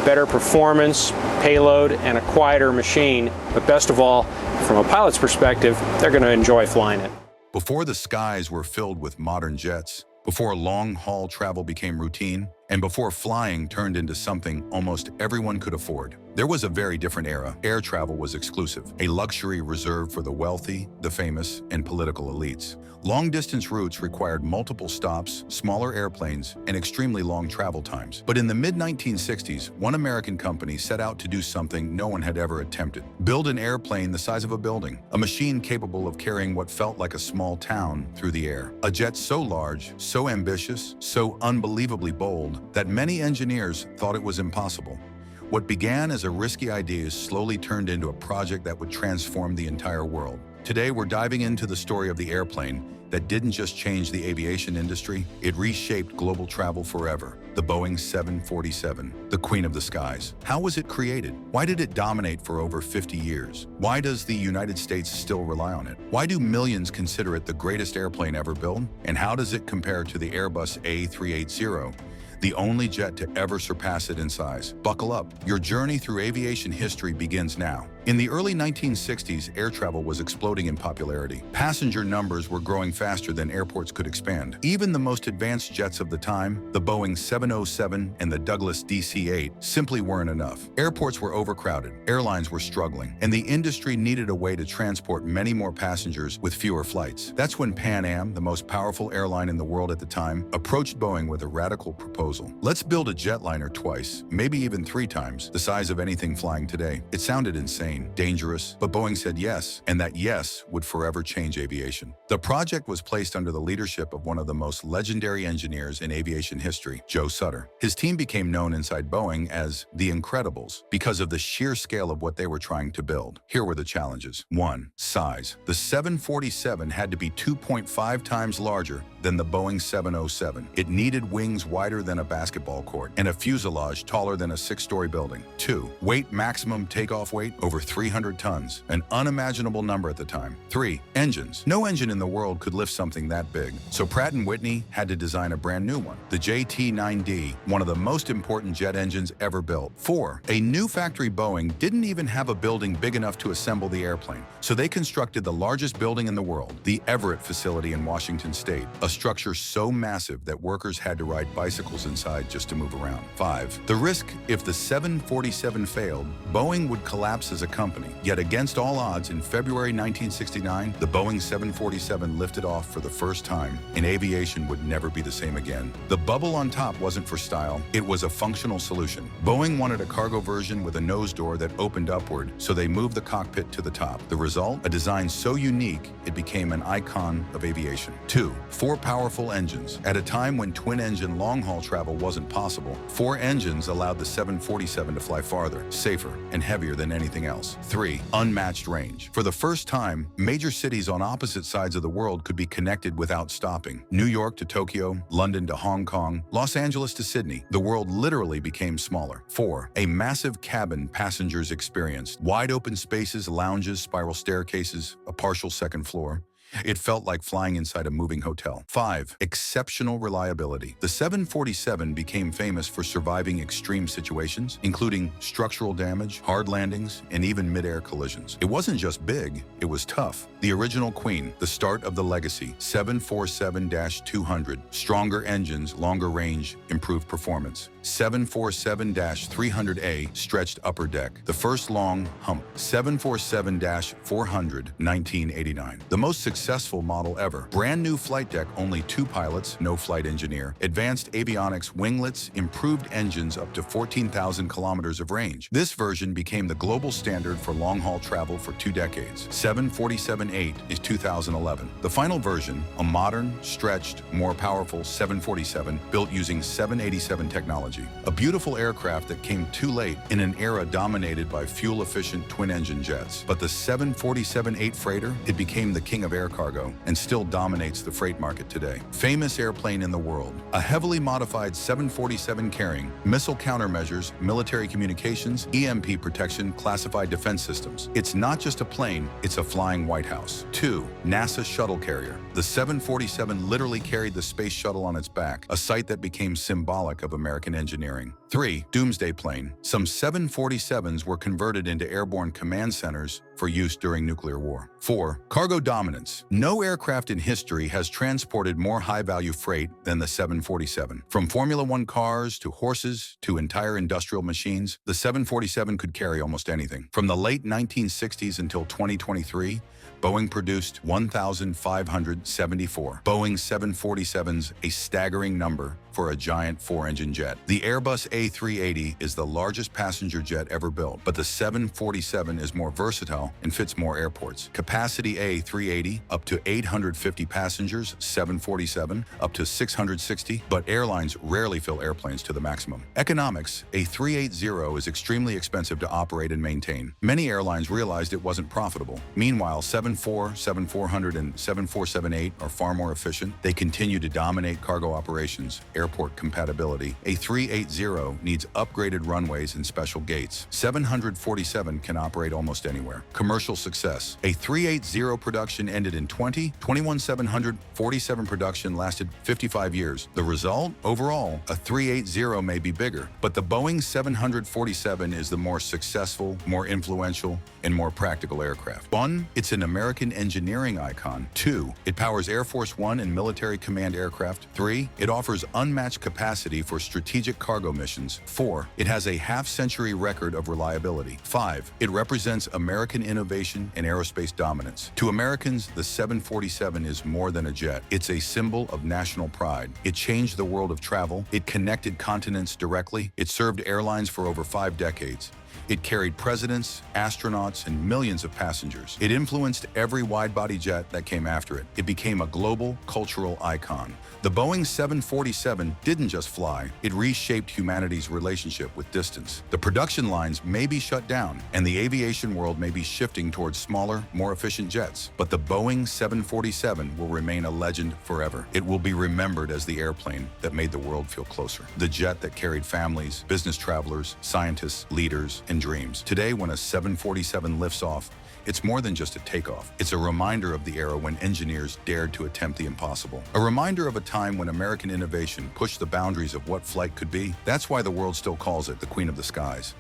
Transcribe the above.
better performance, payload, and a quieter machine. But best of all, from a pilot's perspective, they're going to enjoy flying it. Before the skies were filled with modern jets, before long-haul travel became routine, and before flying turned into something almost everyone could afford, there was a very different era. Air travel was exclusive, a luxury reserved for the wealthy, the famous, and political elites. Long-distance routes required multiple stops, smaller airplanes, and extremely long travel times. But in the mid-1960s, one American company set out to do something no one had ever attempted. Build an airplane the size of a building, a machine capable of carrying what felt like a small town through the air. A jet so large, so ambitious, so unbelievably bold, that many engineers thought it was impossible. What began as a risky idea slowly turned into a project that would transform the entire world. Today, we're diving into the story of the airplane that didn't just change the aviation industry, it reshaped global travel forever. The Boeing 747, the queen of the skies. How was it created? Why did it dominate for over 50 years? Why does the United States still rely on it? Why do millions consider it the greatest airplane ever built? And how does it compare to the Airbus A380? The only jet to ever surpass it in size. Buckle up. Your journey through aviation history begins now. In the early 1960s, air travel was exploding in popularity. Passenger numbers were growing faster than airports could expand. Even the most advanced jets of the time, the Boeing 707 and the Douglas DC-8, simply weren't enough. Airports were overcrowded, airlines were struggling, and the industry needed a way to transport many more passengers with fewer flights. That's when Pan Am, the most powerful airline in the world at the time, approached Boeing with a radical proposal. Let's build a jetliner twice, maybe even 3 times, the size of anything flying today. It sounded insane, dangerous, but Boeing said yes, and that yes would forever change aviation. The project was placed under the leadership of one of the most legendary engineers in aviation history, Joe Sutter. His team became known inside Boeing as the Incredibles because of the sheer scale of what they were trying to build. Here were the challenges. 1. Size. The 747 had to be 2.5 times larger than the Boeing 707. It needed wings wider than a basketball court and a fuselage taller than a 6-story building. 2. Weight maximum takeoff weight over 300 tons, an unimaginable number at the time. 3. Engines. No engine in the world could lift something that big, so Pratt & Whitney had to design a brand new one, the JT9D, one of the most important jet engines ever built. 4. A new factory Boeing didn't even have a building big enough to assemble the airplane, so they constructed the largest building in the world, the Everett facility in Washington State, a structure so massive that workers had to ride bicycles inside just to move around. 5. The risk if the 747 failed, Boeing would collapse as a company. Yet against all odds, in February 1969, the Boeing 747 lifted off for the first time, and aviation would never be the same again. The bubble on top wasn't for style, it was a functional solution. Boeing wanted a cargo version with a nose door that opened upward, so they moved the cockpit to the top. The result? A design so unique, it became an icon of aviation. 2. 4 powerful engines. At a time when twin-engine long-haul travel wasn't possible, 4 engines allowed the 747 to fly farther, safer, and heavier than anything else. 3. Unmatched range. For the first time, major cities on opposite sides of the world could be connected without stopping. New York to Tokyo, London to Hong Kong, Los Angeles to Sydney. The world literally became smaller. 4. A massive cabin passengers experienced. Wide open spaces, lounges, spiral staircases, a partial second floor. It felt like flying inside a moving hotel. 5. Exceptional reliability. The 747 became famous for surviving extreme situations, including structural damage, hard landings, and even mid-air collisions. It wasn't just big, it was tough. The original queen, the start of the legacy, 747-200. Stronger engines, longer range, improved performance. 747-300A, stretched upper deck. The first long hump. 747-400, 1989. The most successful model ever. Brand new flight deck, only 2 pilots, no flight engineer. Advanced avionics, winglets, improved engines up to 14,000 kilometers of range. This version became the global standard for long-haul travel for 2 decades. 747-8 is 2011. The final version, a modern, stretched, more powerful 747 built using 787 technology. A beautiful aircraft that came too late in an era dominated by fuel-efficient twin-engine jets. But the 747-8 freighter, it became the king of air cargo and still dominates the freight market today. Famous airplane in the world. A heavily modified 747 carrying missile countermeasures, military communications, EMP protection, classified defense systems. It's not just a plane, it's a flying White House. 2. NASA shuttle carrier. The 747 literally carried the space shuttle on its back, a sight that became symbolic of American engineering. 3. Doomsday plane. Some 747s were converted into airborne command centers for use during nuclear war. 4. Cargo dominance. No aircraft in history has transported more high-value freight than the 747. From Formula One cars to horses to entire industrial machines, the 747 could carry almost anything. From the late 1960s until 2023, Boeing produced 1,574 Boeing 747s, a staggering number for a giant four-engine jet. The Airbus A380 is the largest passenger jet ever built, but the 747 is more versatile and fits more airports. Capacity A380 up to 850 passengers, 747 up to 660, but airlines rarely fill airplanes to the maximum. Economics. A 380 is extremely expensive to operate and maintain. Many airlines realized it wasn't profitable. Meanwhile, 74, 7400, and 7478 are far more efficient. They continue to dominate cargo operations. Airport compatibility. A 380 needs upgraded runways and special gates. 747 can operate almost anywhere. Commercial success. A 380 production ended in 21,747 production lasted 55 years. The result? Overall, a 380 may be bigger, but the Boeing 747 is the more successful, more influential, and more practical aircraft. 1. It's an American engineering icon. 2. It powers Air Force One and military command aircraft. 3. It offers unmatched capacity for strategic cargo missions. 4. It has a half-century record of reliability. 5. It represents American innovation and aerospace dominance. To Americans, the 747 is more than a jet. It's a symbol of national pride. It changed the world of travel. It connected continents directly. It served airlines for over 5 decades. It carried presidents, astronauts, and millions of passengers. It influenced every wide-body jet that came after it. It became a global cultural icon. The Boeing 747 didn't just fly, it reshaped humanity's relationship with distance. The production lines may be shut down, and the aviation world may be shifting towards smaller, more efficient jets. But the Boeing 747 will remain a legend forever. It will be remembered as the airplane that made the world feel closer. The jet that carried families, business travelers, scientists, leaders, and dreams. Today, when a 747 lifts off, it's more than just a takeoff. It's a reminder of the era when engineers dared to attempt the impossible. A reminder of a time when American innovation pushed the boundaries of what flight could be. That's why the world still calls it the Queen of the Skies.